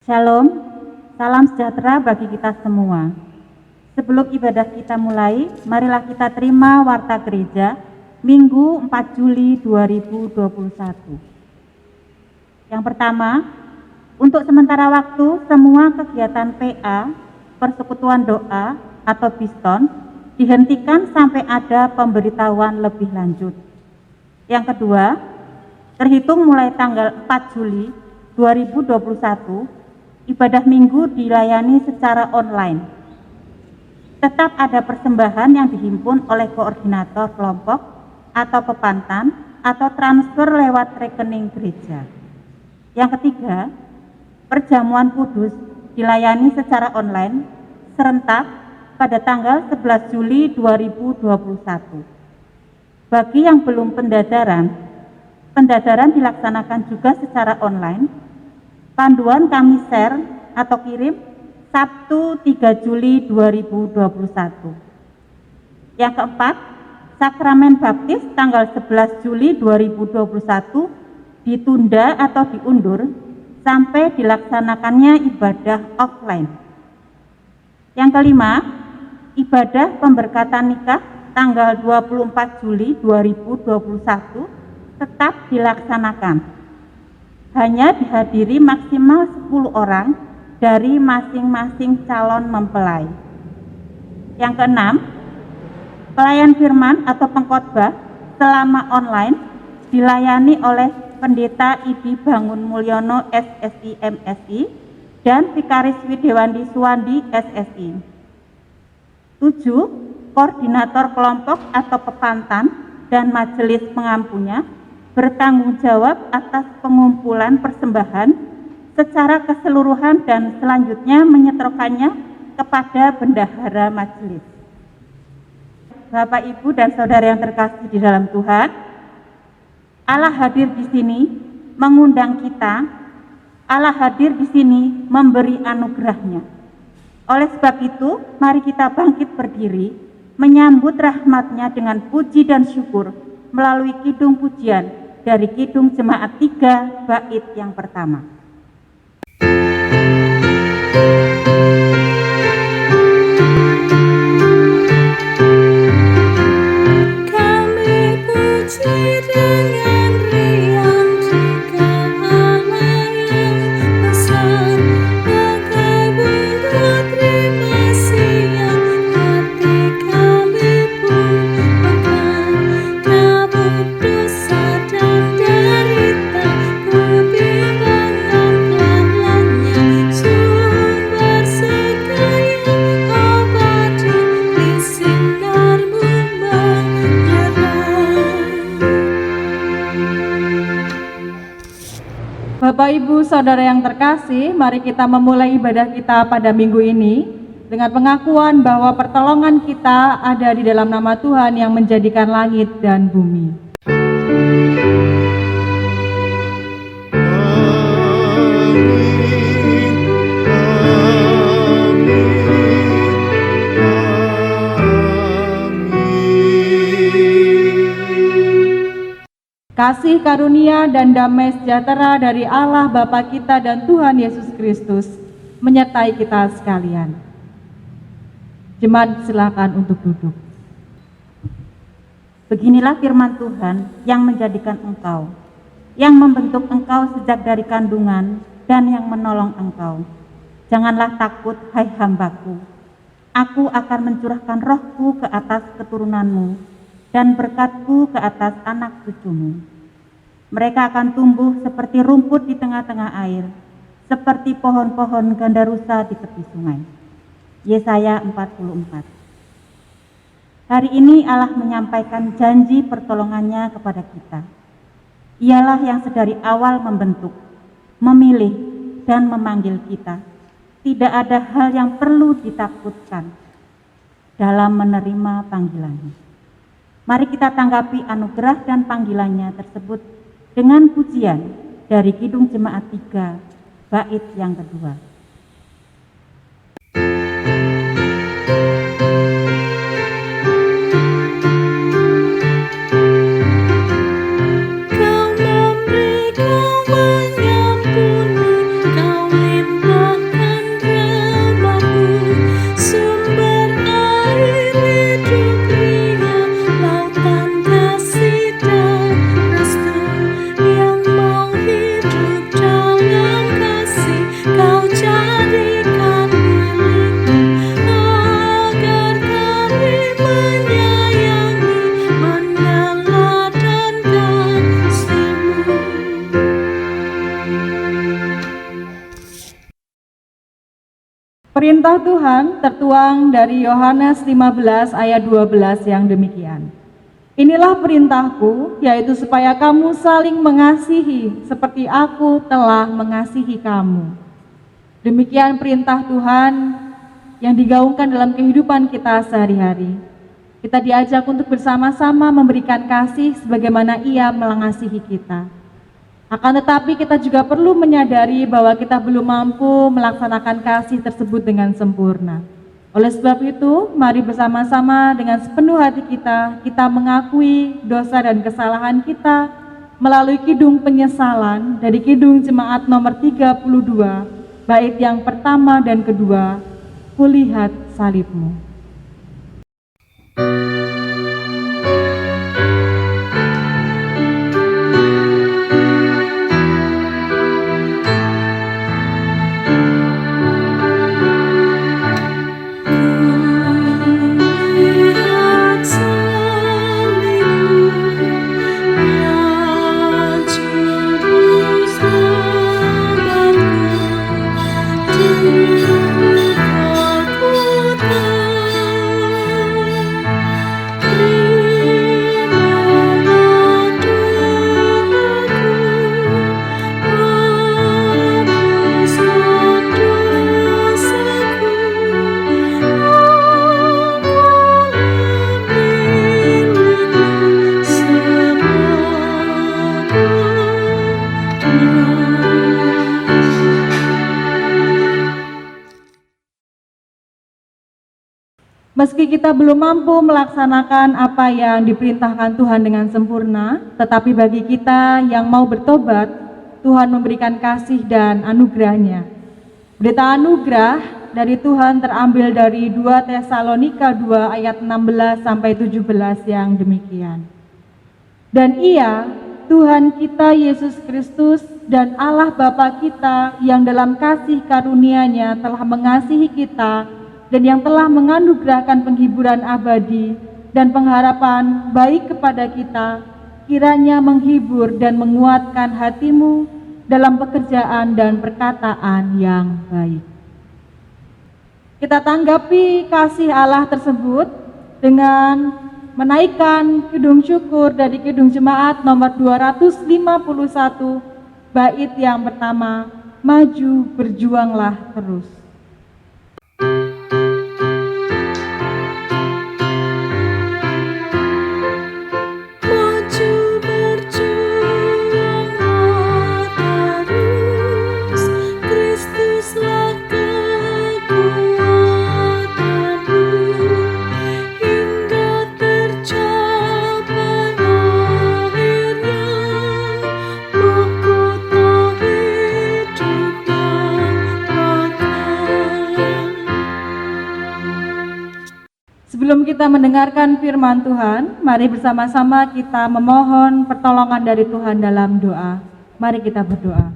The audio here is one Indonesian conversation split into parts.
Shalom, salam sejahtera bagi kita semua. Sebelum ibadah kita mulai, marilah kita terima warta gereja Minggu 4 Juli 2021. Yang pertama, untuk sementara waktu semua kegiatan PA, persekutuan doa atau Biston dihentikan sampai ada pemberitahuan lebih lanjut. Yang kedua, terhitung mulai tanggal 4 Juli 2021, ibadah minggu dilayani secara online. Tetap ada persembahan yang dihimpun oleh koordinator kelompok atau pepantan atau transfer lewat rekening gereja. Yang ketiga, perjamuan kudus dilayani secara online serentak pada tanggal 11 Juli 2021. Bagi yang belum pendadaran dilaksanakan juga secara online. Panduan kami share atau kirim Sabtu 3 Juli 2021. Yang keempat, sakramen baptis tanggal 11 Juli 2021 ditunda atau diundur sampai dilaksanakannya ibadah offline. Yang kelima, ibadah pemberkatan nikah tanggal 24 Juli 2021 tetap dilaksanakan. Hanya dihadiri maksimal 10 orang dari masing-masing calon mempelai. Yang keenam, pelayan firman atau pengkhotbah selama online dilayani oleh Pendeta Idi Bangun Mulyono SSI MSI dan Vikaris Widewandi Suwandi SSI. 7. Koordinator kelompok atau pepantan dan majelis pengampunya bertanggung jawab atas pengumpulan persembahan secara keseluruhan dan selanjutnya menyetorkannya kepada bendahara majelis. Bapak, Ibu, dan Saudara yang terkasih di dalam Tuhan, Allah hadir di sini mengundang kita, Allah hadir di sini memberi anugerahnya. Oleh sebab itu, mari kita bangkit berdiri, menyambut rahmat-Nya dengan puji dan syukur melalui kidung pujian dari Kidung Jemaat 3 bait yang pertama. Kami puji dengan riang jika Allah yang besar, bagai bunga terima siang hati kami pun akan kabut dosa dan derita, kebimbangan pelan-pelannya sumber segala abadi di sinarmu Bapak, Ibu, Saudara yang terkasih, mari kita memulai ibadah kita pada minggu ini dengan pengakuan bahwa pertolongan kita ada di dalam nama Tuhan yang menjadikan langit dan bumi. Kasih karunia dan damai sejahtera dari Allah Bapa kita dan Tuhan Yesus Kristus menyertai kita sekalian. Jemaat, silakan untuk duduk. Beginilah firman Tuhan yang menjadikan engkau, yang membentuk engkau sejak dari kandungan dan yang menolong engkau. Janganlah takut, hai hambaku. Aku akan mencurahkan rohku ke atas keturunanmu dan berkatku ke atas anak cucumu. Mereka akan tumbuh seperti rumput di tengah-tengah air, seperti pohon-pohon gandarusa di tepi sungai. Yesaya 44. Hari ini Allah menyampaikan janji pertolongannya kepada kita. Ialah yang sedari awal membentuk, memilih, dan memanggil kita. Tidak ada hal yang perlu ditakutkan dalam menerima panggilannya. Mari kita tanggapi anugerah dan panggilannya tersebut dengan pujian dari Kidung Jemaat 3 bait yang kedua. Kau memberi, kau mengampuni, kau limpah Perintah Tuhan tertuang dari Yohanes 15 ayat 12 yang demikian. Inilah perintahku, yaitu supaya kamu saling mengasihi seperti aku telah mengasihi kamu. Demikian perintah Tuhan yang digaungkan dalam kehidupan kita sehari-hari. Kita diajak untuk bersama-sama memberikan kasih sebagaimana Ia mengasihi kita. Akan tetapi kita juga perlu menyadari bahwa kita belum mampu melaksanakan kasih tersebut dengan sempurna. Oleh sebab itu, mari bersama-sama dengan sepenuh hati kita mengakui dosa dan kesalahan kita melalui kidung penyesalan dari kidung jemaat nomor 32, bait yang pertama dan kedua, kulihat salibmu. Kulihat salibmu yang juru selamatku, juga ku Meski kita belum mampu melaksanakan apa yang diperintahkan Tuhan dengan sempurna, tetapi bagi kita yang mau bertobat, Tuhan memberikan kasih dan anugerah-Nya. Berita anugerah dari Tuhan terambil dari 2 Tesalonika 2 ayat 16 sampai 17 yang demikian. Dan Ia, Tuhan kita Yesus Kristus dan Allah Bapa kita yang dalam kasih karunia-Nya telah mengasihi kita dan yang telah menganugerahkan penghiburan abadi dan pengharapan baik kepada kita, kiranya menghibur dan menguatkan hatimu dalam pekerjaan dan perkataan yang baik. Kita tanggapi kasih Allah tersebut dengan menaikkan kidung syukur dari kidung jemaat nomor 251, bait yang pertama, maju berjuanglah terus. Maju berjuanglah terus, Kristuslah kekuatanmu, hingga tercapai akhirnya mahkota hidup yang kekal. Sebelum kita mendengarkan firman Tuhan, mari bersama-sama kita memohon pertolongan dari Tuhan dalam doa. Mari kita berdoa.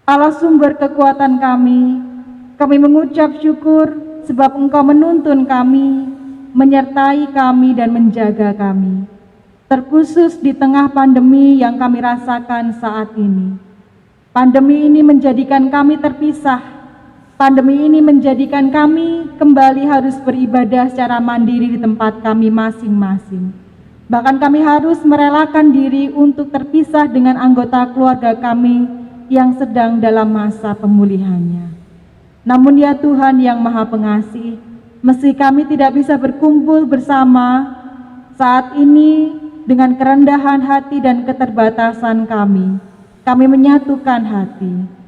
Allah sumber kekuatan kami mengucap syukur sebab Engkau menuntun kami, menyertai kami dan menjaga kami. Terkhusus di tengah pandemi yang kami rasakan saat ini. Pandemi ini menjadikan kami terpisah. Pandemi ini menjadikan kami kembali harus beribadah secara mandiri di tempat kami masing-masing. Bahkan kami harus merelakan diri untuk terpisah dengan anggota keluarga kami yang sedang dalam masa pemulihannya. Namun ya Tuhan yang Maha Pengasih, meski kami tidak bisa berkumpul bersama saat ini dengan kerendahan hati dan keterbatasan kami menyatukan hati.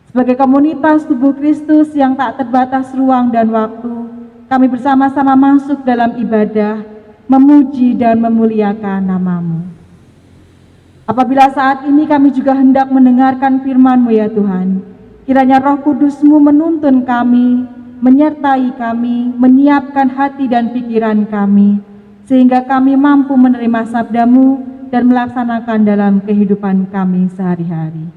Sebagai komunitas tubuh Kristus yang tak terbatas ruang dan waktu, kami bersama-sama masuk dalam ibadah, memuji dan memuliakan nama-Mu. Apabila saat ini kami juga hendak mendengarkan firman-Mu ya Tuhan, kiranya Roh Kudus-Mu menuntun kami, menyertai kami, menyiapkan hati dan pikiran kami, sehingga kami mampu menerima sabda-Mu dan melaksanakan dalam kehidupan kami sehari-hari.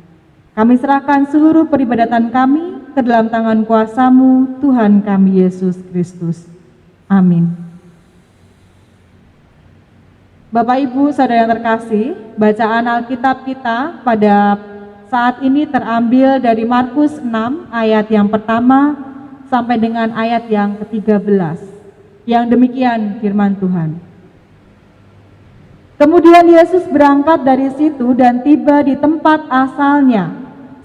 Kami serahkan seluruh peribadatan kami ke dalam tangan kuasa-Mu, Tuhan kami Yesus Kristus. Amin. Bapak Ibu Saudara yang terkasih, bacaan Alkitab kita pada saat ini terambil dari Markus 6 ayat yang pertama sampai dengan ayat yang ke-13. Yang demikian firman Tuhan. Kemudian Yesus berangkat dari situ dan tiba di tempat asalnya,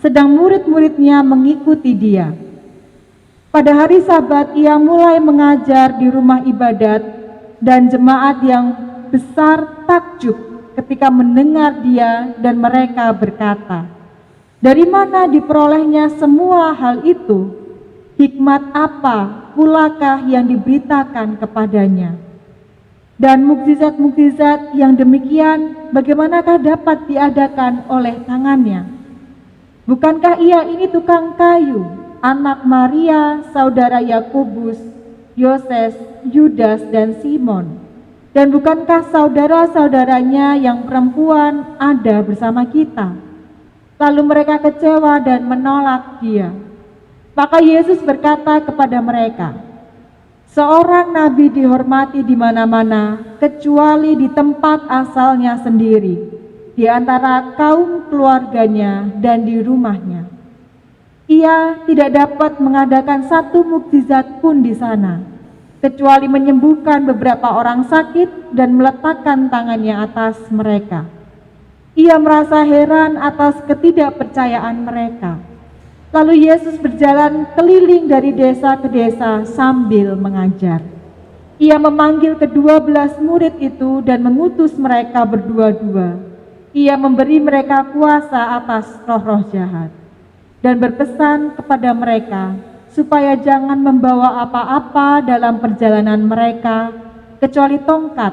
sedang murid-muridnya mengikuti dia. Pada hari Sabat ia mulai mengajar di rumah ibadat, dan jemaat yang besar takjub ketika mendengar dia, dan mereka berkata, "Dari mana diperolehnya semua hal itu? Hikmat apa pulakah yang diberitakan kepadanya? Dan mukjizat-mukjizat yang demikian bagaimanakah dapat diadakan oleh tangannya? Bukankah ia ini tukang kayu, anak Maria, saudara Yakobus, Yoses, Yudas, dan Simon? Dan bukankah saudara-saudaranya yang perempuan ada bersama kita?" Lalu mereka kecewa dan menolak dia. Maka Yesus berkata kepada mereka, "Seorang nabi dihormati di mana-mana, kecuali di tempat asalnya sendiri, di antara kaum keluarganya dan di rumahnya. Ia tidak dapat mengadakan satu mukjizat pun di sana, kecuali menyembuhkan beberapa orang sakit dan meletakkan tangannya atas mereka." Ia merasa heran atas ketidakpercayaan mereka. Lalu Yesus berjalan keliling dari desa ke desa sambil mengajar. Ia memanggil ke-12 murid itu dan mengutus mereka berdua-dua. Ia memberi mereka kuasa atas roh-roh jahat dan berpesan kepada mereka supaya jangan membawa apa-apa dalam perjalanan mereka kecuali tongkat,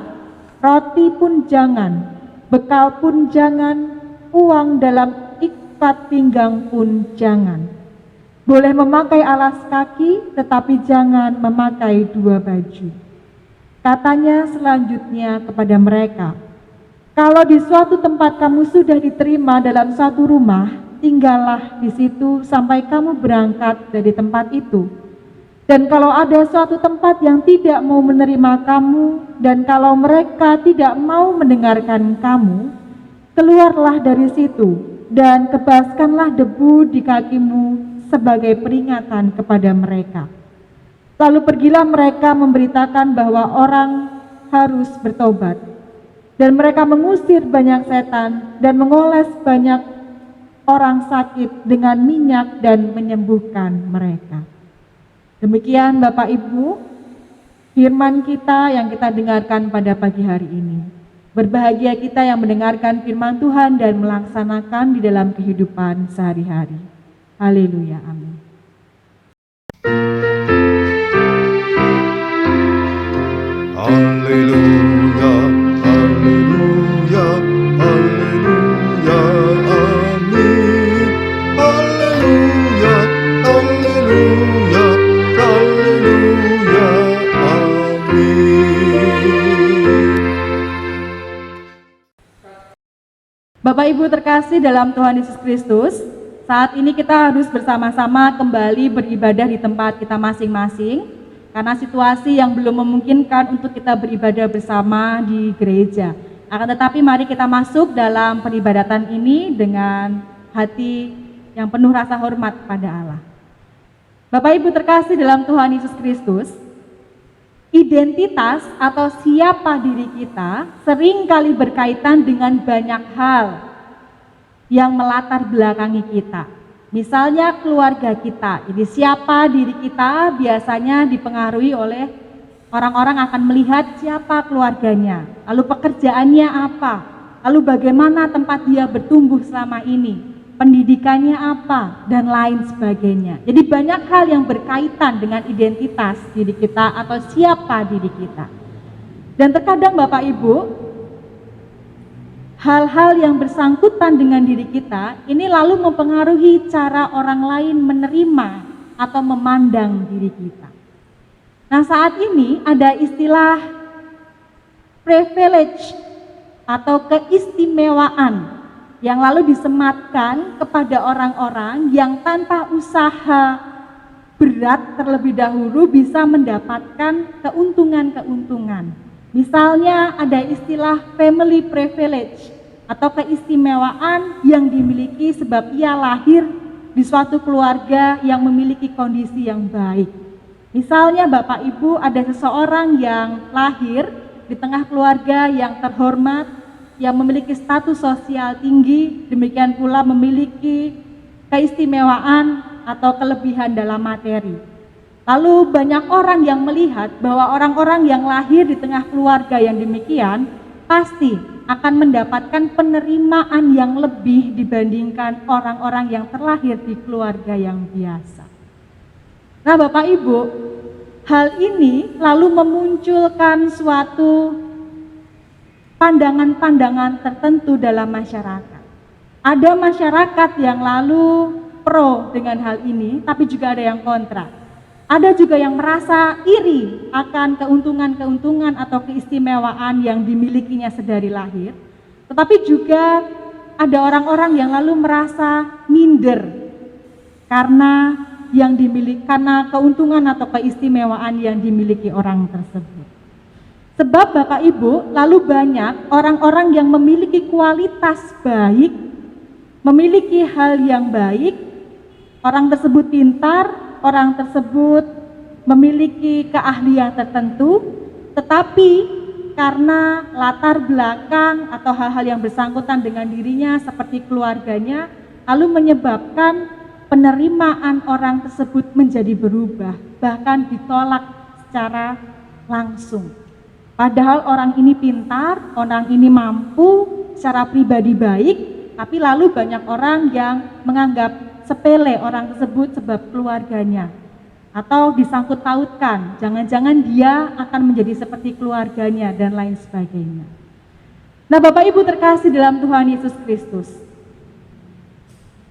roti pun jangan, bekal pun jangan, uang dalam ikat pinggang pun jangan. Boleh memakai alas kaki, tetapi jangan memakai 2 baju. Katanya selanjutnya kepada mereka, "Kalau di suatu tempat kamu sudah diterima dalam satu rumah, tinggallah di situ sampai kamu berangkat dari tempat itu. Dan kalau ada suatu tempat yang tidak mau menerima kamu, dan kalau mereka tidak mau mendengarkan kamu, keluarlah dari situ dan kebaskanlah debu di kakimu sebagai peringatan kepada mereka." Lalu pergilah mereka memberitakan bahwa orang harus bertobat. Dan mereka mengusir banyak setan dan mengoles banyak orang sakit dengan minyak dan menyembuhkan mereka. Demikian Bapak Ibu, firman kita yang kita dengarkan pada pagi hari ini. Berbahagia kita yang mendengarkan firman Tuhan dan melaksanakan di dalam kehidupan sehari-hari. Haleluya, amin. Haleluya, haleluya, haleluya, amin. Haleluya, haleluya, haleluya, amin. Bapak Ibu terkasih dalam Tuhan Yesus Kristus, saat ini kita harus bersama-sama kembali beribadah di tempat kita masing-masing, karena situasi yang belum memungkinkan untuk kita beribadah bersama di gereja. Akan tetapi mari kita masuk dalam peribadatan ini dengan hati yang penuh rasa hormat pada Allah. Bapak Ibu terkasih dalam Tuhan Yesus Kristus, identitas atau siapa diri kita seringkali berkaitan dengan banyak hal yang melatar belakangi kita. Misalnya keluarga kita, jadi siapa diri kita biasanya dipengaruhi oleh orang-orang akan melihat siapa keluarganya, lalu pekerjaannya apa, lalu bagaimana tempat dia bertumbuh selama ini, pendidikannya apa, dan lain sebagainya. Jadi banyak hal yang berkaitan dengan identitas diri kita atau siapa diri kita. Dan terkadang Bapak Ibu, hal-hal yang bersangkutan dengan diri kita ini lalu mempengaruhi cara orang lain menerima atau memandang diri kita. Nah, saat ini ada istilah privilege atau keistimewaan yang lalu disematkan kepada orang-orang yang tanpa usaha berat terlebih dahulu bisa mendapatkan keuntungan-keuntungan. Misalnya ada istilah family privilege, atau keistimewaan yang dimiliki sebab ia lahir di suatu keluarga yang memiliki kondisi yang baik. Misalnya Bapak Ibu, ada seseorang yang lahir di tengah keluarga yang terhormat, yang memiliki status sosial tinggi, demikian pula memiliki keistimewaan atau kelebihan dalam materi. Lalu banyak orang yang melihat bahwa orang-orang yang lahir di tengah keluarga yang demikian pasti akan mendapatkan penerimaan yang lebih dibandingkan orang-orang yang terlahir di keluarga yang biasa. Nah Bapak Ibu, hal ini lalu memunculkan suatu pandangan-pandangan tertentu dalam masyarakat. Ada masyarakat yang lalu pro dengan hal ini, tapi juga ada yang kontra. Ada juga yang merasa iri akan keuntungan-keuntungan atau keistimewaan yang dimilikinya sedari lahir. Tetapi juga ada orang-orang yang lalu merasa minder karena keuntungan atau keistimewaan yang dimiliki orang tersebut. Sebab Bapak Ibu, lalu banyak orang-orang yang memiliki kualitas baik, memiliki hal yang baik, orang tersebut pintar, orang tersebut memiliki keahlian tertentu, tetapi karena latar belakang atau hal-hal yang bersangkutan dengan dirinya seperti keluarganya, lalu menyebabkan penerimaan orang tersebut menjadi berubah, bahkan ditolak secara langsung. Padahal orang ini pintar, orang ini mampu, secara pribadi baik, tapi lalu banyak orang yang menganggap sepele orang tersebut sebab keluarganya, atau disangkut pautkan, jangan-jangan dia akan menjadi seperti keluarganya dan lain sebagainya. Nah Bapak Ibu terkasih dalam Tuhan Yesus Kristus,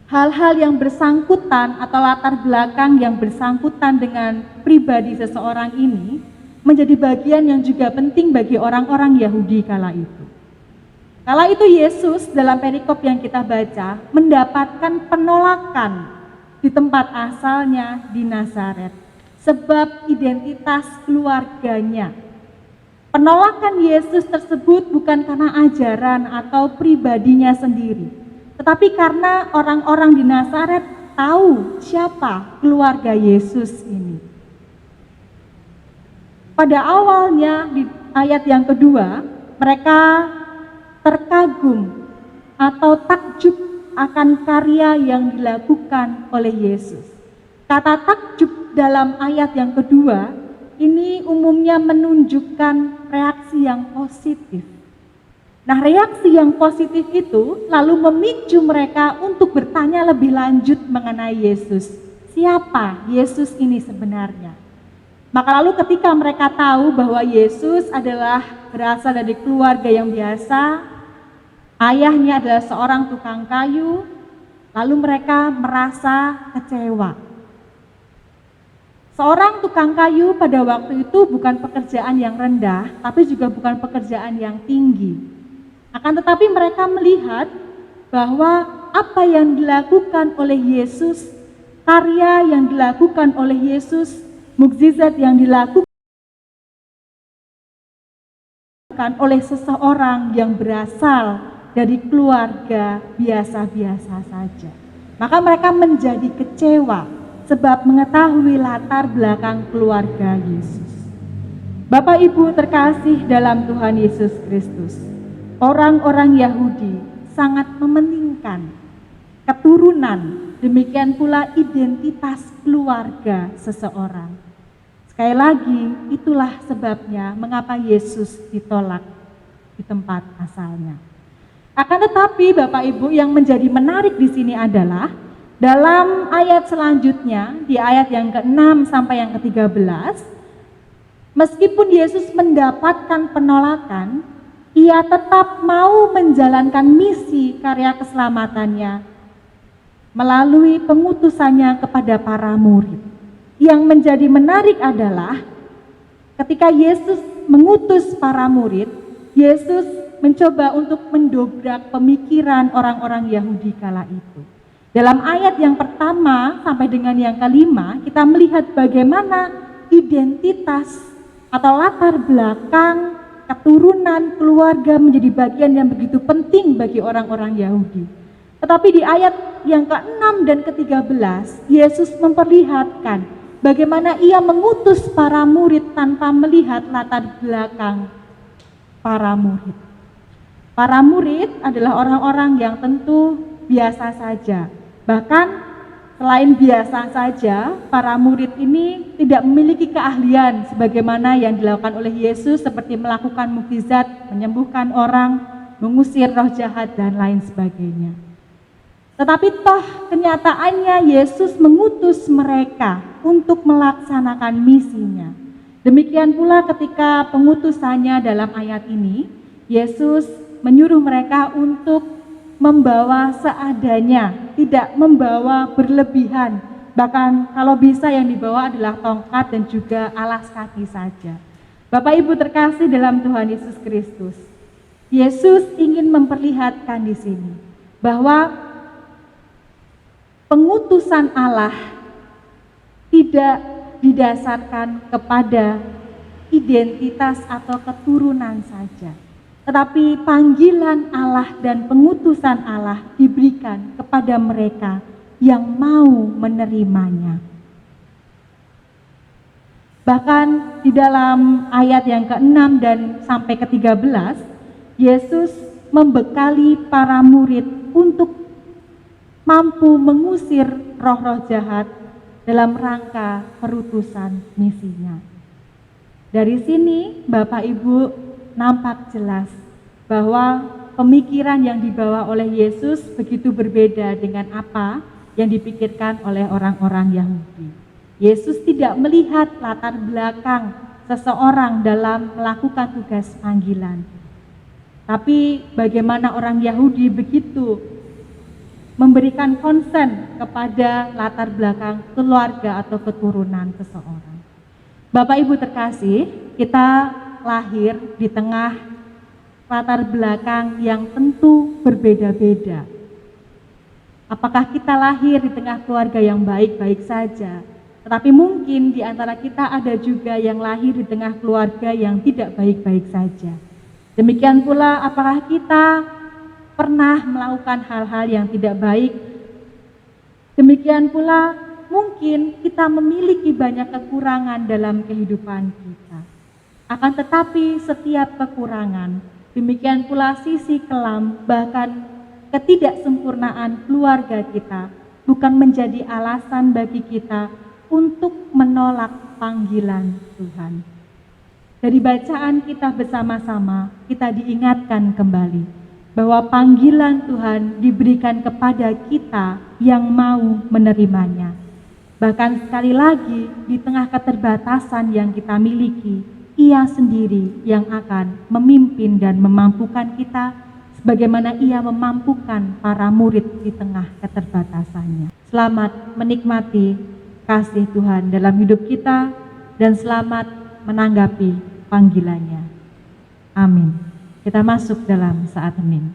hal-hal yang bersangkutan atau latar belakang yang bersangkutan dengan pribadi seseorang ini menjadi bagian yang juga penting bagi orang-orang Yahudi kala itu. Kala itu Yesus dalam perikop yang kita baca mendapatkan penolakan di tempat asalnya di Nazaret sebab identitas keluarganya. Penolakan Yesus tersebut bukan karena ajaran atau pribadinya sendiri, tetapi karena orang-orang di Nazaret tahu siapa keluarga Yesus ini. Pada awalnya di ayat yang kedua, mereka terkagum atau takjub akan karya yang dilakukan oleh Yesus. Kata takjub dalam ayat yang kedua ini umumnya menunjukkan reaksi yang positif. Nah, reaksi yang positif itu lalu memicu mereka untuk bertanya lebih lanjut mengenai Yesus. Siapa Yesus ini sebenarnya? Maka lalu ketika mereka tahu bahwa Yesus adalah berasal dari keluarga yang biasa, ayahnya adalah seorang tukang kayu, lalu mereka merasa kecewa. Seorang tukang kayu pada waktu itu bukan pekerjaan yang rendah, tapi juga bukan pekerjaan yang tinggi. Akan tetapi mereka melihat bahwa apa yang dilakukan oleh Yesus, karya yang dilakukan oleh Yesus, mukjizat yang dilakukan oleh seseorang yang berasal dari keluarga biasa-biasa saja. Maka mereka menjadi kecewa sebab mengetahui latar belakang keluarga Yesus. Bapak Ibu terkasih dalam Tuhan Yesus Kristus, orang-orang Yahudi sangat mementingkan keturunan, demikian pula identitas keluarga seseorang. Sekali lagi, itulah sebabnya mengapa Yesus ditolak di tempat asalnya. Akan tetapi Bapak Ibu, yang menjadi menarik di sini adalah dalam ayat selanjutnya, di ayat yang ke-6 sampai yang ke-13, meskipun Yesus mendapatkan penolakan, ia tetap mau menjalankan misi karya keselamatannya melalui pengutusannya kepada para murid. Yang menjadi menarik adalah ketika Yesus mengutus para murid, Yesus mencoba untuk mendobrak pemikiran orang-orang Yahudi kala itu. Dalam ayat yang pertama sampai dengan yang kelima, kita melihat bagaimana identitas atau latar belakang keturunan, keluarga menjadi bagian yang begitu penting bagi orang-orang Yahudi. Tetapi di ayat yang ke-6 dan ke-13, Yesus memperlihatkan bagaimana ia mengutus para murid tanpa melihat latar belakang para murid. Para murid adalah orang-orang yang tentu biasa saja. Bahkan selain biasa saja, para murid ini tidak memiliki keahlian sebagaimana yang dilakukan oleh Yesus seperti melakukan mukjizat, menyembuhkan orang, mengusir roh jahat dan lain sebagainya. Tetapi toh kenyataannya Yesus mengutus mereka untuk melaksanakan misinya. Demikian pula ketika pengutusannya dalam ayat ini, Yesus menyuruh mereka untuk membawa seadanya, tidak membawa berlebihan. Bahkan kalau bisa yang dibawa adalah tongkat dan juga alas kaki saja. Bapak Ibu terkasih dalam Tuhan Yesus Kristus, Yesus ingin memperlihatkan di sini bahwa pengutusan Allah tidak didasarkan kepada identitas atau keturunan saja, tetapi panggilan Allah dan pengutusan Allah diberikan kepada mereka yang mau menerimanya. Bahkan di dalam ayat yang ke-6 dan sampai ke-13, Yesus membekali para murid untuk mampu mengusir roh-roh jahat dalam rangka perutusan misinya. Dari sini Bapak Ibu nampak jelas bahwa pemikiran yang dibawa oleh Yesus begitu berbeda dengan apa yang dipikirkan oleh orang-orang Yahudi. Yesus tidak melihat latar belakang seseorang dalam melakukan tugas panggilan. Tapi bagaimana orang Yahudi begitu memberikan konsen kepada latar belakang keluarga atau keturunan seseorang. Bapak Ibu terkasih, kita lahir di tengah latar belakang yang tentu berbeda-beda. Apakah kita lahir di tengah keluarga yang baik-baik saja, tetapi mungkin di antara kita ada juga yang lahir di tengah keluarga yang tidak baik-baik saja. Demikian pula apakah kita pernah melakukan hal-hal yang tidak baik. Demikian pula mungkin kita memiliki banyak kekurangan dalam kehidupan kita. Akan tetapi setiap kekurangan, demikian pula sisi kelam, bahkan ketidaksempurnaan keluarga kita bukan menjadi alasan bagi kita untuk menolak panggilan Tuhan. Dari bacaan kita bersama-sama, kita diingatkan kembali bahwa panggilan Tuhan diberikan kepada kita yang mau menerimanya. Bahkan sekali lagi, di tengah keterbatasan yang kita miliki, Ia sendiri yang akan memimpin dan memampukan kita sebagaimana Ia memampukan para murid di tengah keterbatasannya. Selamat menikmati kasih Tuhan dalam hidup kita dan selamat menanggapi panggilannya. Amin. Kita masuk dalam saat hening.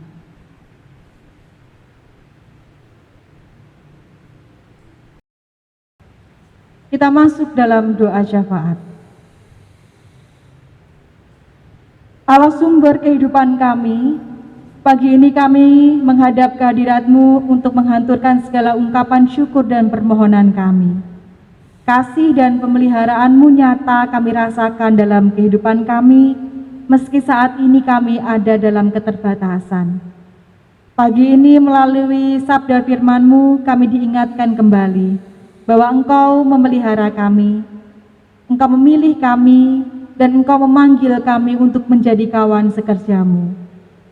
Kita masuk dalam doa syafaat. Allah sumber kehidupan kami, pagi ini kami menghadap kehadirat-Mu untuk menghanturkan segala ungkapan syukur dan permohonan kami. Kasih dan pemeliharaan-Mu nyata kami rasakan dalam kehidupan kami, meski saat ini kami ada dalam keterbatasan. Pagi ini melalui sabda firman-Mu kami diingatkan kembali bahwa Engkau memelihara kami, Engkau memilih kami, dan Engkau memanggil kami untuk menjadi kawan sekerja-Mu,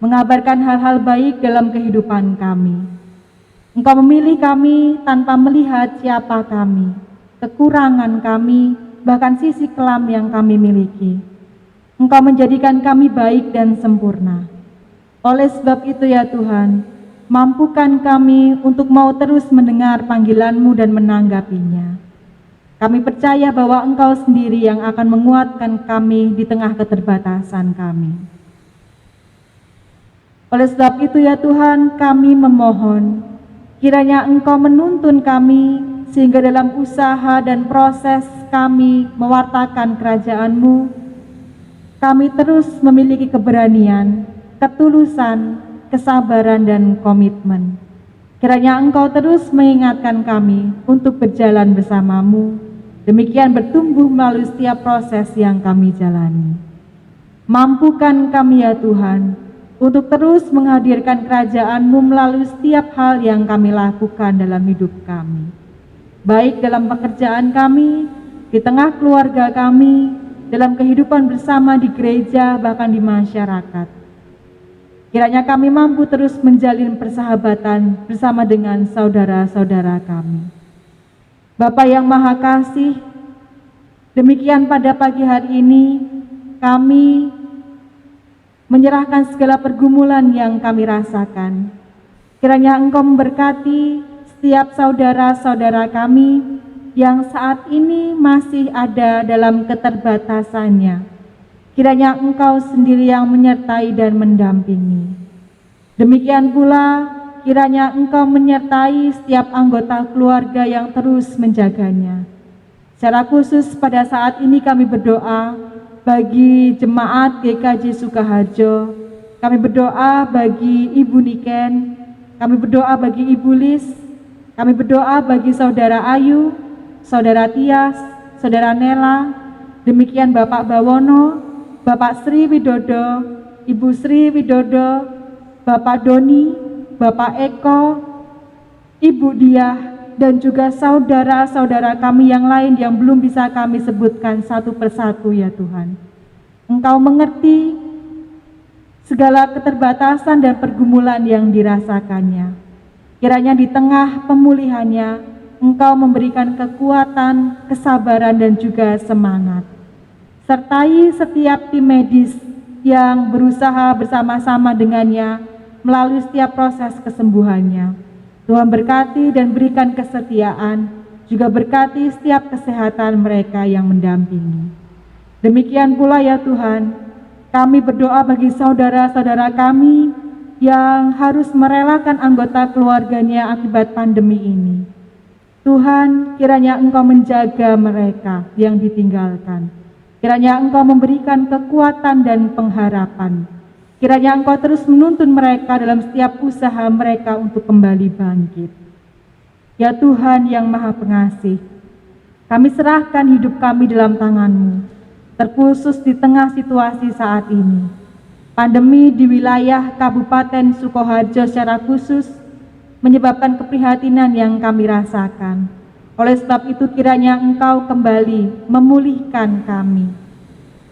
mengabarkan hal-hal baik dalam kehidupan kami. Engkau memilih kami tanpa melihat siapa kami, kekurangan kami, bahkan sisi kelam yang kami miliki. Engkau menjadikan kami baik dan sempurna. Oleh sebab itu ya Tuhan, mampukan kami untuk mau terus mendengar panggilan-Mu dan menanggapinya. Kami percaya bahwa Engkau sendiri yang akan menguatkan kami di tengah keterbatasan kami. Oleh sebab itu ya Tuhan, kami memohon, kiranya Engkau menuntun kami sehingga dalam usaha dan proses kami mewartakan kerajaan-Mu, kami terus memiliki keberanian, ketulusan, kesabaran, dan komitmen. Kiranya Engkau terus mengingatkan kami untuk berjalan bersamamu, demikian bertumbuh melalui setiap proses yang kami jalani. Mampukan kami ya Tuhan, untuk terus menghadirkan kerajaan-Mu melalui setiap hal yang kami lakukan dalam hidup kami. Baik dalam pekerjaan kami, di tengah keluarga kami, dalam kehidupan bersama di gereja, bahkan di masyarakat. Kiranya kami mampu terus menjalin persahabatan bersama dengan saudara-saudara kami. Bapa yang Maha Kasih, demikian pada pagi hari ini kami menyerahkan segala pergumulan yang kami rasakan. Kiranya Engkau memberkati setiap saudara-saudara kami yang saat ini masih ada dalam keterbatasannya. Kiranya Engkau sendiri yang menyertai dan mendampingi. Demikian pula kiranya Engkau menyertai setiap anggota keluarga yang terus menjaganya. Secara khusus pada saat ini kami berdoa bagi jemaat GKJ Sukoharjo, kami berdoa bagi Ibu Niken, kami berdoa bagi Ibu Lis, kami berdoa bagi Saudara Ayu, Saudara Tias, Saudara Nela, demikian Bapak Bawono, Bapak Sri Widodo, Ibu Sri Widodo, Bapak Doni, Bapak Eko, Ibu Diah, dan juga saudara-saudara kami yang lain yang belum bisa kami sebutkan satu persatu ya Tuhan. Engkau mengerti segala keterbatasan dan pergumulan yang dirasakannya. Kiranya di tengah pemulihannya, Engkau memberikan kekuatan, kesabaran, dan juga semangat. Sertai setiap tim medis yang berusaha bersama-sama dengannya melalui setiap proses kesembuhannya. Tuhan berkati dan berikan kesetiaan, juga berkati setiap kesehatan mereka yang mendampingi. Demikian pula ya Tuhan, kami berdoa bagi saudara-saudara kami yang harus merelakan anggota keluarganya akibat pandemi ini. Tuhan, kiranya Engkau menjaga mereka yang ditinggalkan. Kiranya Engkau memberikan kekuatan dan pengharapan. Kiranya Engkau terus menuntun mereka dalam setiap usaha mereka untuk kembali bangkit. Ya Tuhan yang Maha Pengasih, kami serahkan hidup kami dalam tangan-Mu, terkhusus di tengah situasi saat ini. Pandemi di wilayah Kabupaten Sukoharjo secara khusus menyebabkan keprihatinan yang kami rasakan. Oleh sebab itu kiranya Engkau kembali memulihkan kami.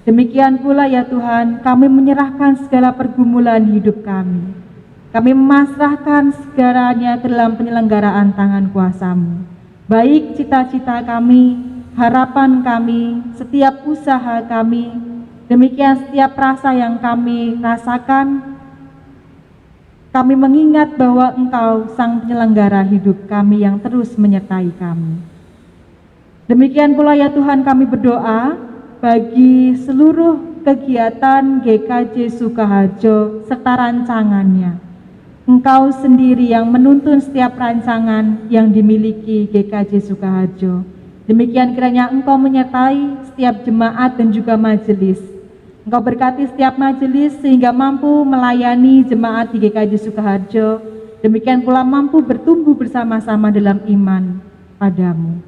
Demikian pula ya Tuhan, kami menyerahkan segala pergumulan hidup kami. Kami memasrahkan segalanya ke dalam penyelenggaraan tangan kuasa-Mu. Baik cita-cita kami, harapan kami, setiap usaha kami, demikian setiap rasa yang kami rasakan, kami mengingat bahwa Engkau Sang Penyelenggara hidup kami yang terus menyertai kami. Demikian pula ya Tuhan, kami berdoa bagi seluruh kegiatan GKJ Sukoharjo serta rancangannya. Engkau sendiri yang menuntun setiap rancangan yang dimiliki GKJ Sukoharjo. Demikian kiranya Engkau menyertai setiap jemaat dan juga majelis. Engkau berkati setiap majelis sehingga mampu melayani jemaat di GKJ Sukoharjo, demikian pula mampu bertumbuh bersama-sama dalam iman padamu.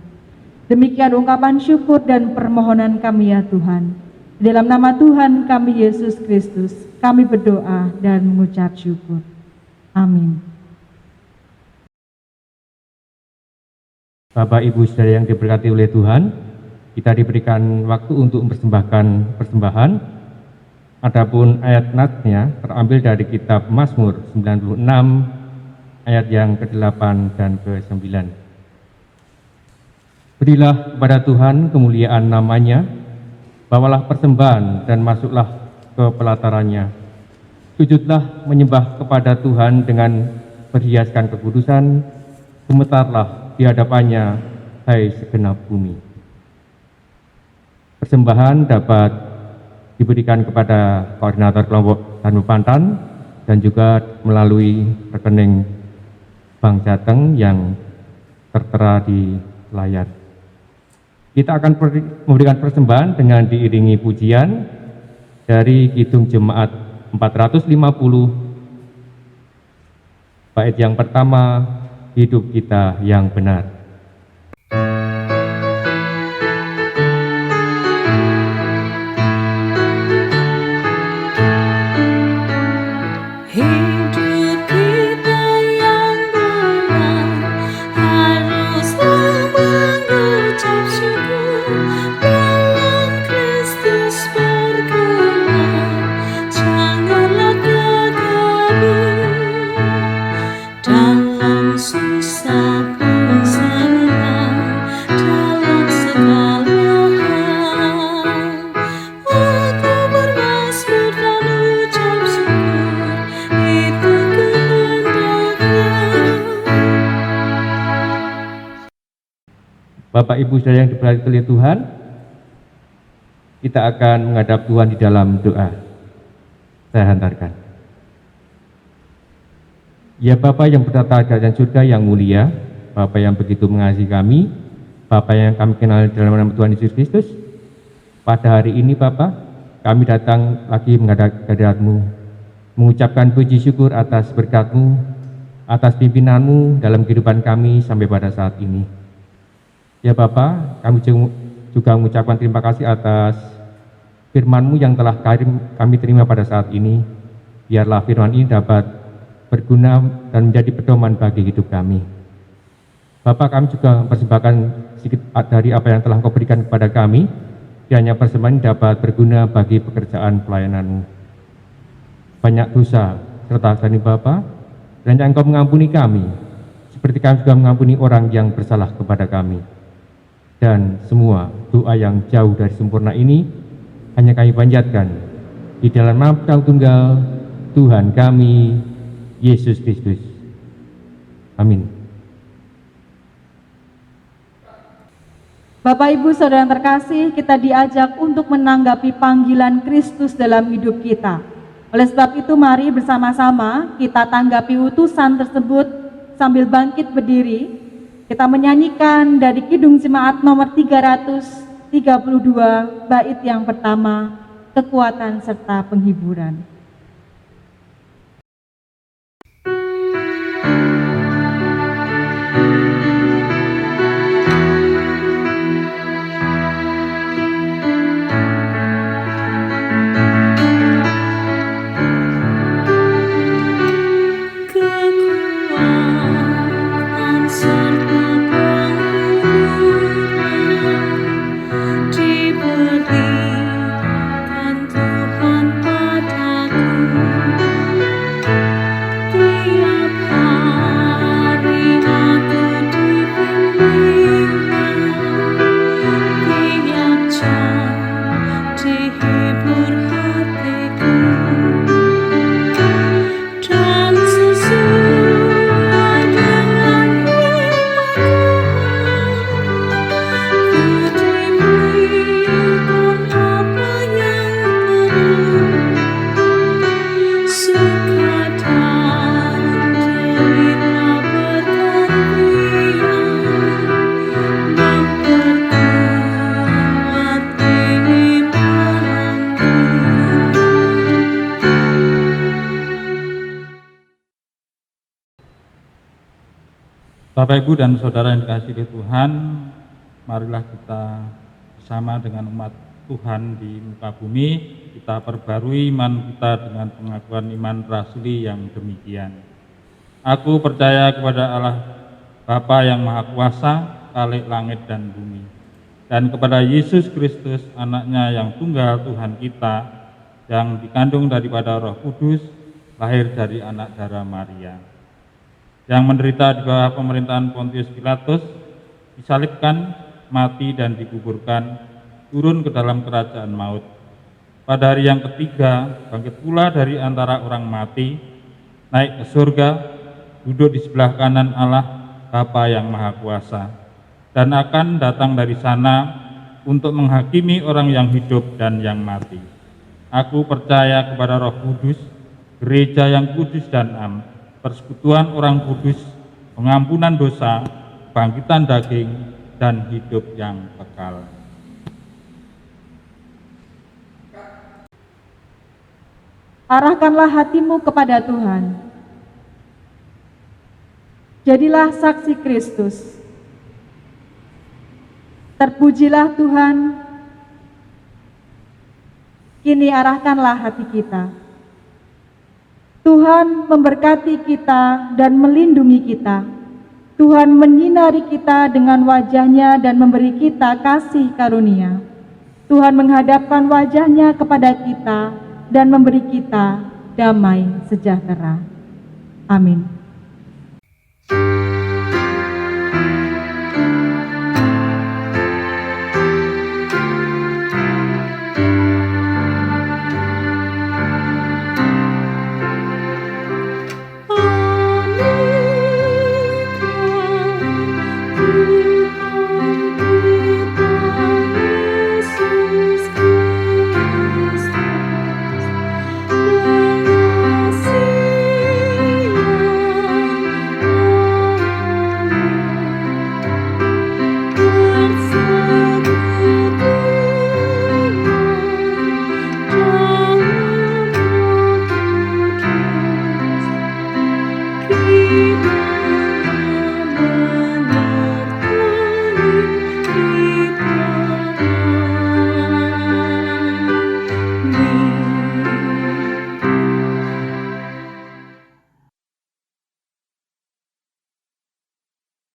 Demikian ungkapan syukur dan permohonan kami ya Tuhan. Di dalam nama Tuhan kami Yesus Kristus, kami berdoa dan mengucap syukur. Amin. Bapak Ibu Saudara yang diberkati oleh Tuhan, kita diberikan waktu untuk mempersembahkan persembahan. Adapun ayat nasnya terambil dari kitab Mazmur 96 ayat yang ke-8 dan ke-9. Berilah kepada Tuhan kemuliaan namanya, bawalah persembahan dan masuklah ke pelatarannya. Sujudlah menyembah kepada Tuhan dengan berhiaskan kekudusan, gemetarlah di hadapannya, hai segenap bumi. Persembahan dapat diberikan kepada koordinator kelompok Danu Pantan dan juga melalui rekening Bank Jateng yang tertera di layar. Kita akan memberikan persembahan dengan diiringi pujian dari Kidung Jemaat 450, bait yang pertama, hidup kita yang benar. Hidup kita yang benar haruslah mengucap syukur dalam Kristus berkenan. Janganlah gegabah, dalam susah pun senang, dalam segala hal. Aku bermasmur dan ucap syukur, itu kehendaknya. Bapak Ibu Saudara yang diberkati oleh Tuhan, kita akan menghadap Tuhan di dalam doa. Saya hantarkan. Ya Bapa yang bertata di kerajaan surga yang mulia, Bapa yang begitu mengasihi kami, Bapa yang kami kenal dalam nama Tuhan Yesus Kristus, pada hari ini Bapa, kami datang lagi menghadap hadirat-Mu, mengucapkan puji syukur atas berkat-Mu, atas pimpinanmu dalam kehidupan kami sampai pada saat ini. Ya Bapa, kami juga mengucapkan terima kasih atas firman-Mu yang telah kami terima pada saat ini. Biarlah firman ini dapat berguna dan menjadi pedoman bagi hidup kami. Bapak, kami juga mempersembahkan sedikit dari apa yang telah Engkau berikan kepada kami. Kiranya persembahan ini dapat berguna bagi pekerjaan pelayanan-Mu. Banyak dosa serta kami Bapa, dan Engkau mengampuni kami, seperti kami juga mengampuni orang yang bersalah kepada kami. Dan semua doa yang jauh dari sempurna ini hanya kami panjatkan di dalam nama Putra Tunggal Tuhan kami, Yesus Kristus. Amin. Bapak Ibu Saudara yang terkasih, kita diajak untuk menanggapi panggilan Kristus dalam hidup kita. Oleh sebab itu mari bersama-sama kita tanggapi utusan tersebut sambil bangkit berdiri. Kita menyanyikan dari Kidung Jemaat nomor 332, bait yang pertama, kekuatan serta penghiburan. Kekuatan serta penghiburan diberikan Tuhan padaku. Tiap hari aku dibimbingnya, tiap jam dihibur hatiku. Dan sesuai dengan firman-Mu, ku diberikan apa yang perlu, suka dan derita bergantian, memperkuat imanku. Bapak, Ibu, dan Saudara yang dikasihi oleh Tuhan, marilah kita bersama dengan umat Tuhan di muka bumi, kita perbarui iman kita dengan pengakuan iman rasuli yang demikian. Aku percaya kepada Allah Bapa yang Maha Kuasa, Khalik langit dan bumi, dan kepada Yesus Kristus, anaknya yang tunggal Tuhan kita, yang dikandung daripada Roh Kudus, lahir dari anak darah Maria, yang menderita di bawah pemerintahan Pontius Pilatus, disalibkan, mati dan dikuburkan, turun ke dalam kerajaan maut. Pada hari yang ketiga, bangkit pula dari antara orang mati, naik ke surga, duduk di sebelah kanan Allah, Bapa yang Maha Kuasa, dan akan datang dari sana untuk menghakimi orang yang hidup dan yang mati. Aku percaya kepada Roh Kudus, gereja yang kudus dan am, persekutuan orang kudus, pengampunan dosa, bangkitan daging, dan hidup yang kekal. Arahkanlah hatimu kepada Tuhan. Jadilah saksi Kristus. Terpujilah Tuhan. Kini arahkanlah hati kita. Tuhan memberkati kita dan melindungi kita. Tuhan menyinari kita dengan wajah-Nya dan memberi kita kasih karunia. Tuhan menghadapkan wajah-Nya kepada kita dan memberi kita damai sejahtera. Amin.